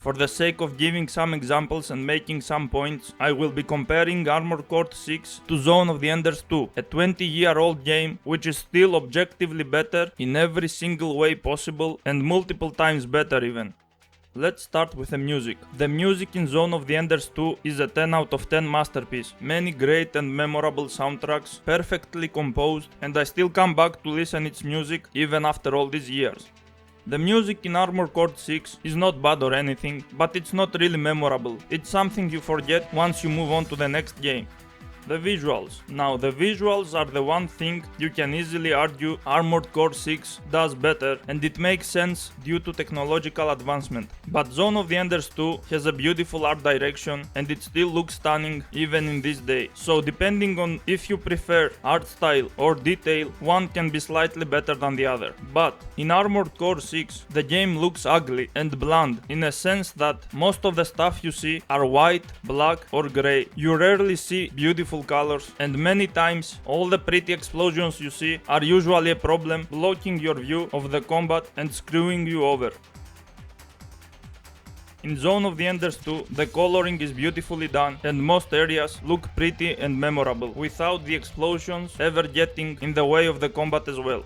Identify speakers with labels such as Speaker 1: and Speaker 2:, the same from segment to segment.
Speaker 1: For the sake of giving some examples and making some points, I will be comparing Armored Core 6 to Zone of the Enders 2, a 20-year-old game which is still objectively better in every single way possible and multiple times better even. Let's start with the music. The music in Zone of the Enders 2 is a 10 out of 10 masterpiece. Many great and memorable soundtracks, perfectly composed, and I still come back to listen its music even after all these years. The music in Armored Core 6 is not bad or anything, but it's not really memorable. It's something you forget once you move on to the next game. The visuals. Now, the visuals are the one thing you can easily argue Armored Core 6 does better, and it makes sense due to technological advancement. But Zone of the Enders 2 has a beautiful art direction and it still looks stunning even in this day. So depending on if you prefer art style or detail, one can be slightly better than the other. But in Armored Core 6, the game looks ugly and bland in a sense that most of the stuff you see are white, black or grey. You rarely see beautiful colors, and many times all the pretty explosions you see are usually a problem, blocking your view of the combat and screwing you over. In Zone of the Enders 2, the coloring is beautifully done and most areas look pretty and memorable, without the explosions ever getting in the way of the combat as well.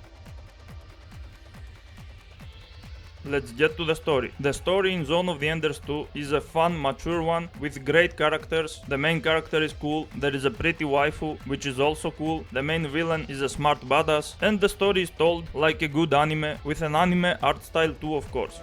Speaker 1: Let's get to the story. The story in Zone of the Enders 2 is a fun, mature one with great characters. The main character is cool, there is a pretty waifu, which is also cool, the main villain is a smart badass, and the story is told like a good anime, with an anime art style too, of course.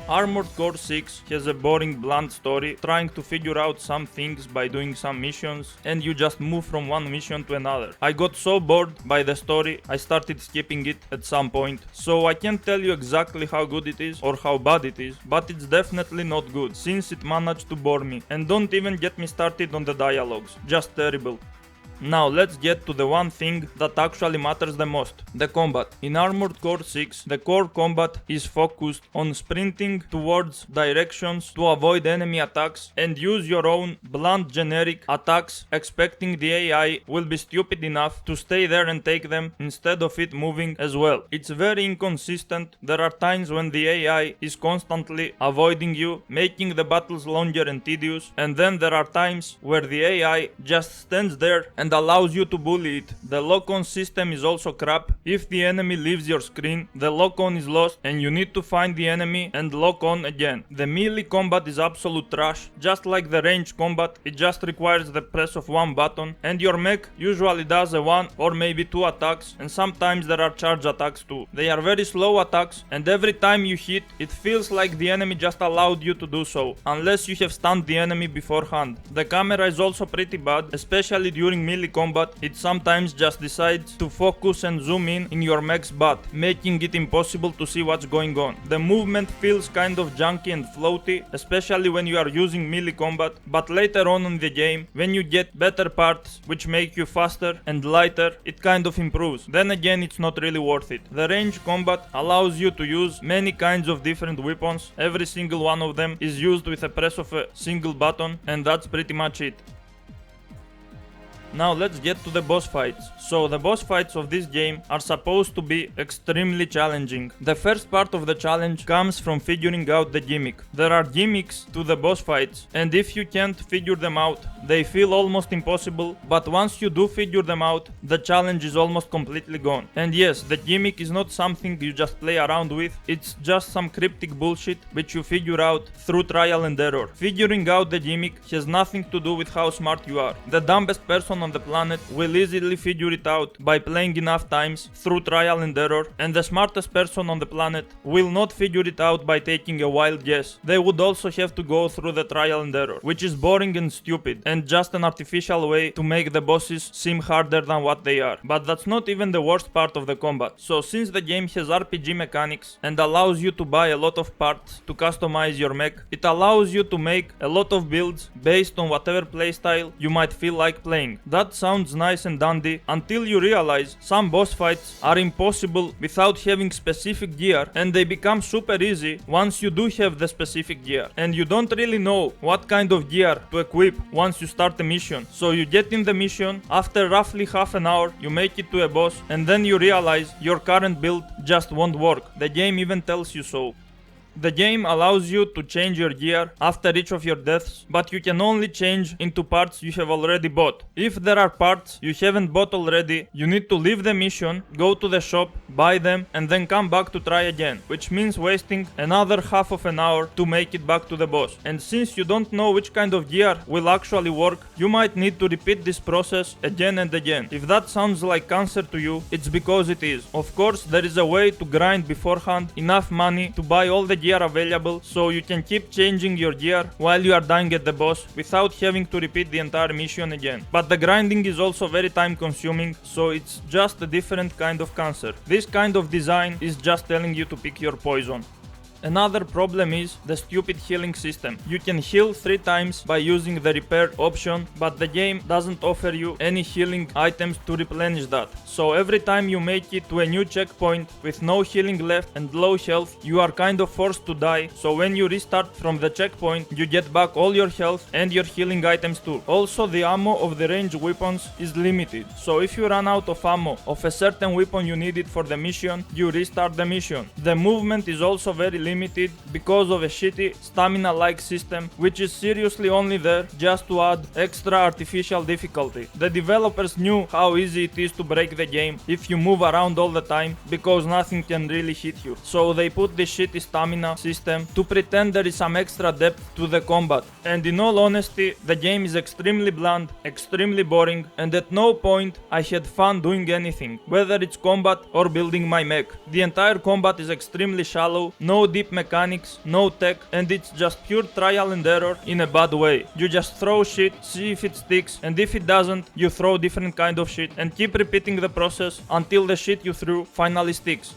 Speaker 1: Armored Core 6 has a boring, bland story, trying to figure out some things by doing some missions, and you just move from one mission to another. I got so bored by the story, I started skipping it at some point, so I can't tell you exactly how good it is or how bad it is, but it's definitely not good, since it managed to bore me. And don't even get me started on the dialogues, just terrible. Now let's get to the one thing that actually matters the most, the combat. In Armored Core 6, the core combat is focused on sprinting towards directions to avoid enemy attacks and use your own blunt generic attacks, expecting the AI will be stupid enough to stay there and take them instead of it moving as well. It's very inconsistent. There are times when the AI is constantly avoiding you, making the battles longer and tedious, and then there are times where the AI just stands there and allows you to bully it. The lock-on system is also crap. If the enemy leaves your screen, the lock-on is lost and you need to find the enemy and lock on again. The melee combat is absolute trash. Just like the range combat, it just requires the press of one button, and your mech usually does a one or maybe two attacks, and sometimes there are charge attacks too. They are very slow attacks, and every time you hit, it feels like the enemy just allowed you to do so, unless you have stunned the enemy beforehand. The camera is also pretty bad, especially during melee combat. It sometimes just decides to focus and zoom in your mech's butt, making it impossible to see what's going on. The movement feels kind of junky and floaty, especially when you are using melee combat, but later on in the game, when you get better parts which make you faster and lighter, it kind of improves. Then again, it's not really worth it. The range combat allows you to use many kinds of different weapons. Every single one of them is used with a press of a single button, and that's pretty much it. Now let's get to the boss fights. So the boss fights of this game are supposed to be extremely challenging. The first part of the challenge comes from figuring out the gimmick. There are gimmicks to the boss fights, and if you can't figure them out, they feel almost impossible, but once you do figure them out, the challenge is almost completely gone. And yes, the gimmick is not something you just play around with, it's just some cryptic bullshit which you figure out through trial and error. Figuring out the gimmick has nothing to do with how smart you are. The dumbest person on the planet will easily figure it out by playing enough times through trial and error, and the smartest person on the planet will not figure it out by taking a wild guess. They would also have to go through the trial and error, which is boring and stupid, and just an artificial way to make the bosses seem harder than what they are. But that's not even the worst part of the combat. So since the game has RPG mechanics and allows you to buy a lot of parts to customize your mech, it allows you to make a lot of builds based on whatever playstyle you might feel like playing. That sounds nice and dandy until you realize some boss fights are impossible without having specific gear, and they become super easy once you do have the specific gear, and you don't really know what kind of gear to equip once you start the mission. So you get in the mission, after roughly half an hour you make it to a boss, and then you realize your current build just won't work. The game even tells you so. The game allows you to change your gear after each of your deaths, but you can only change into parts you have already bought. If there are parts you haven't bought already, you need to leave the mission, go to the shop, buy them, and then come back to try again, which means wasting another half of an hour to make it back to the boss. And since you don't know which kind of gear will actually work, you might need to repeat this process again and again. If that sounds like cancer to you, it's because it is. Of course, there is a way to grind beforehand enough money to buy all the gear available so you can keep changing your gear while you are dying at the boss without having to repeat the entire mission again. But the grinding is also very time consuming, so it's just a different kind of cancer. This kind of design is just telling you to pick your poison. Another problem is the stupid healing system. You can heal 3 times by using the repair option, but the game doesn't offer you any healing items to replenish that. So every time you make it to a new checkpoint with no healing left and low health, you are kind of forced to die, so when you restart from the checkpoint, you get back all your health and your healing items too. Also, the ammo of the ranged weapons is limited, so if you run out of ammo of a certain weapon you needed for the mission, you restart the mission. The movement is also very limited because of a shitty stamina-like system, which is seriously only there just to add extra artificial difficulty. The developers knew how easy it is to break the game if you move around all the time, because nothing can really hit you. So they put this shitty stamina system to pretend there is some extra depth to the combat. And in all honesty, the game is extremely bland, extremely boring, and at no point I had fun doing anything, whether it's combat or building my mech. The entire combat is extremely shallow, no deep mechanics, no tech, and it's just pure trial and error in a bad way. You just throw shit, see if it sticks, and if it doesn't, you throw different kind of shit and keep repeating the process until the shit you threw finally sticks.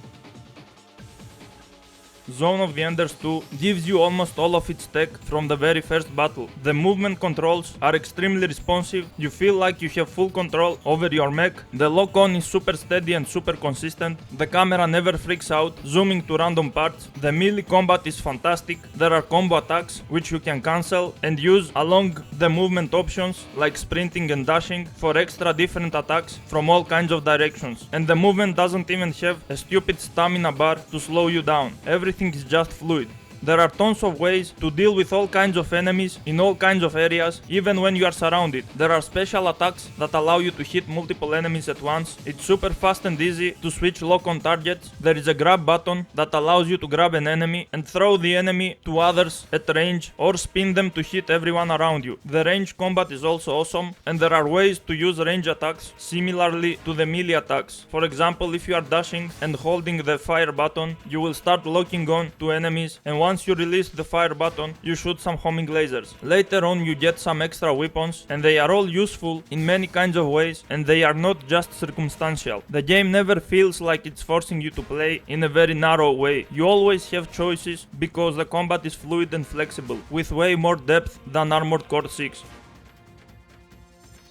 Speaker 1: Zone of the Enders 2 gives you almost all of its tech from the very first battle. The movement controls are extremely responsive, you feel like you have full control over your mech, the lock-on is super steady and super consistent, the camera never freaks out, zooming to random parts, the melee combat is fantastic, there are combo attacks which you can cancel and use along the movement options like sprinting and dashing for extra different attacks from all kinds of directions, and the movement doesn't even have a stupid stamina bar to slow you down. Everything is just fluid. There are tons of ways to deal with all kinds of enemies in all kinds of areas, even when you are surrounded. There are special attacks that allow you to hit multiple enemies at once. It's super fast and easy to switch lock-on targets. There is a grab button that allows you to grab an enemy and throw the enemy to others at range, or spin them to hit everyone around you. The range combat is also awesome, and there are ways to use range attacks similarly to the melee attacks. For example, if you are dashing and holding the fire button, you will start locking on to enemies, and once you release the fire button, you shoot some homing lasers. Later on you get some extra weapons, and they are all useful in many kinds of ways, and they are not just circumstantial. The game never feels like it's forcing you to play in a very narrow way. You always have choices because the combat is fluid and flexible, with way more depth than Armored Core 6.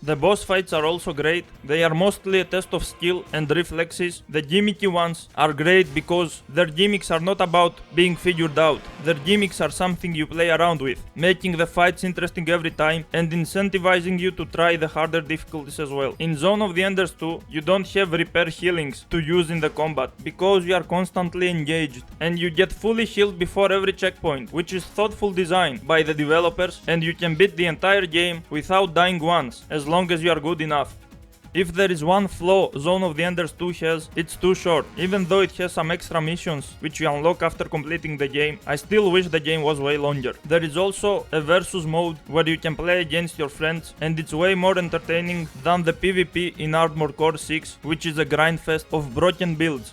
Speaker 1: The boss fights are also great. They are mostly a test of skill and reflexes. The gimmicky ones are great because their gimmicks are not about being figured out. Their gimmicks are something you play around with, making the fights interesting every time and incentivizing you to try the harder difficulties as well. In Zone of the Enders 2, you don't have repair healings to use in the combat because you are constantly engaged, and you get fully healed before every checkpoint, which is thoughtful design by the developers, and you can beat the entire game without dying once, as long as you are good enough. If there is one flaw Zone of the Enders 2 has, it's too short. Even though it has some extra missions which you unlock after completing the game, I still wish the game was way longer. There is also a versus mode where you can play against your friends, and it's way more entertaining than the PvP in Armored Core 6, which is a grindfest of broken builds.